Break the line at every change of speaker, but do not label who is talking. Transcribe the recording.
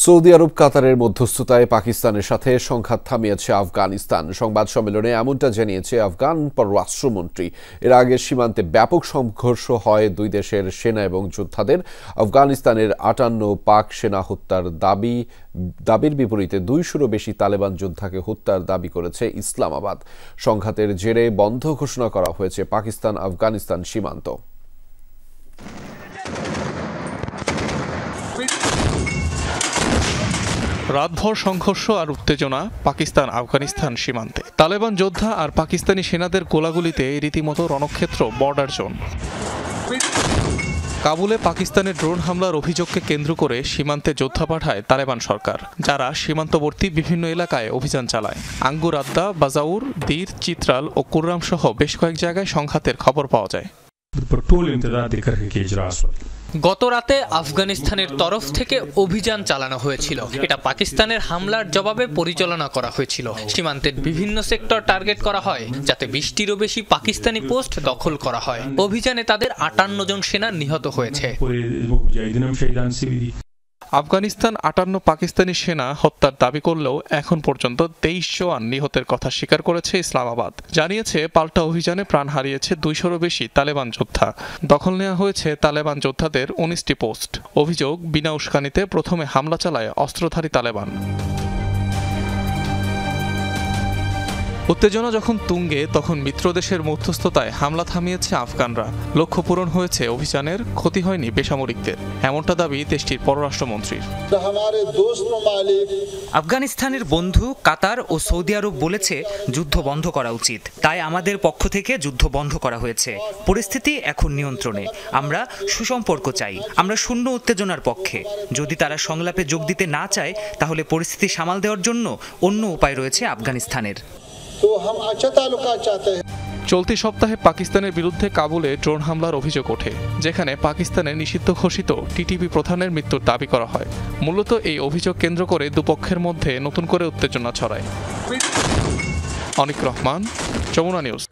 Saudi আরব কাতারের মধ্যস্থতায় পাকিস্তানের সাথে সংঘাত থামিয়েছে আফগানিস্তান। সংবাদ সম্মেলনে এমনটা জানিয়েছে আফগান পররাষ্ট্রমন্ত্রী। এর আগে সীমান্তে ব্যাপক সংঘর্ষ হয় দুই দেশের সেনা এবং যোদ্ধাদের। আফগানিস্তানের ৫৮ পাক সেনা হত্যার দাবির বিপরীতে ২০০-রও বেশি তালেবান যোদ্ধাকে হত্যার দাবি করেছে ইসলামাবাদ। সংঘাতের জেরে বন্ধ ঘোষণা করা হয়েছে পাকিস্তান আফগানিস্তান সীমান্ত।
রাতভর সংঘর্ষ আর উত্তেজনা পাকিস্তান আফগানিস্তান সীমান্তে। তালেবান যোদ্ধা আর পাকিস্তানি সেনাদের গোলাগুলিতে রীতিমতো রণক্ষেত্র বর্ডার জোন। কাবুলে পাকিস্তানের ড্রোন হামলার অভিযোগকে কেন্দ্র করে সীমান্তে যোদ্ধা পাঠায় তালেবান সরকার, যারা সীমান্তবর্তী বিভিন্ন এলাকায় অভিযান চালায়। আঙ্গুর আদ্দা, বাজাউর, দীর, চিত্রাল ও কুররাম সহ বেশ কয়েক জায়গায় সংঘাতের খবর পাওয়া যায়।
গত রাতে আফগানিস্তানের তরফ থেকে অভিযান চালানো হয়েছিল। এটা পাকিস্তানের হামলার জবাবে পরিচালনা করা হয়েছিল। সীমান্তের বিভিন্ন সেক্টর টার্গেট করা হয়, যাতে ২০টিরও বেশি পাকিস্তানি পোস্ট দখল করা হয়। অভিযানে তাদের ৫৮ জন সেনা নিহত হয়েছে।
আফগানিস্তান ৫৮ পাকিস্তানি সেনা হত্যার দাবি করলেও এখন পর্যন্ত ২৩ জওয়ান নিহতের কথা স্বীকার করেছে ইসলামাবাদ। জানিয়েছে পাল্টা অভিযানে প্রাণ হারিয়েছে ২০০-রও বেশি তালেবান যোদ্ধা। দখল নেওয়া হয়েছে তালেবান যোদ্ধাদের ১৯টি পোস্ট। অভিযোগ, বিনা উস্কানিতে প্রথমে হামলা চালায় অস্ত্রধারী তালেবান। উত্তেজনা যখন তুঙ্গে, তখন মিত্রদেশের মধ্যস্থতায় হামলা থামিয়েছে আফগানরা। লক্ষ্য পূরণ হয়েছে অভিযানের, ক্ষতি হয়নি বেসামরিকদের, এমনটা দাবি দেশটির পররাষ্ট্রমন্ত্রীর।
আফগানিস্তানের বন্ধু কাতার ও সৌদি আরব বলেছে যুদ্ধ বন্ধ করা উচিত, তাই আমাদের পক্ষ থেকে যুদ্ধ বন্ধ করা হয়েছে। পরিস্থিতি এখন নিয়ন্ত্রণে। আমরা সুসম্পর্ক চাই। আমরা শূন্য উত্তেজনার পক্ষে। যদি তারা সংলাপে যোগ দিতে না চায়, তাহলে পরিস্থিতি সামাল দেওয়ার জন্য অন্য উপায় রয়েছে আফগানিস্তানের।
চলতি সপ্তাহে পাকিস্তানের বিরুদ্ধে কাবুলে ড্রোন হামলার অভিযোগ ওঠে, যেখানে পাকিস্তানের নিষিদ্ধ ঘোষিত টিটিপি প্রধানের মৃত্যুর দাবি করা হয়। মূলত এই অভিযোগ কেন্দ্র করে দুপক্ষের মধ্যে নতুন করে উত্তেজনা ছড়ায়। অনিক রহমান, যমুনা নিউজ।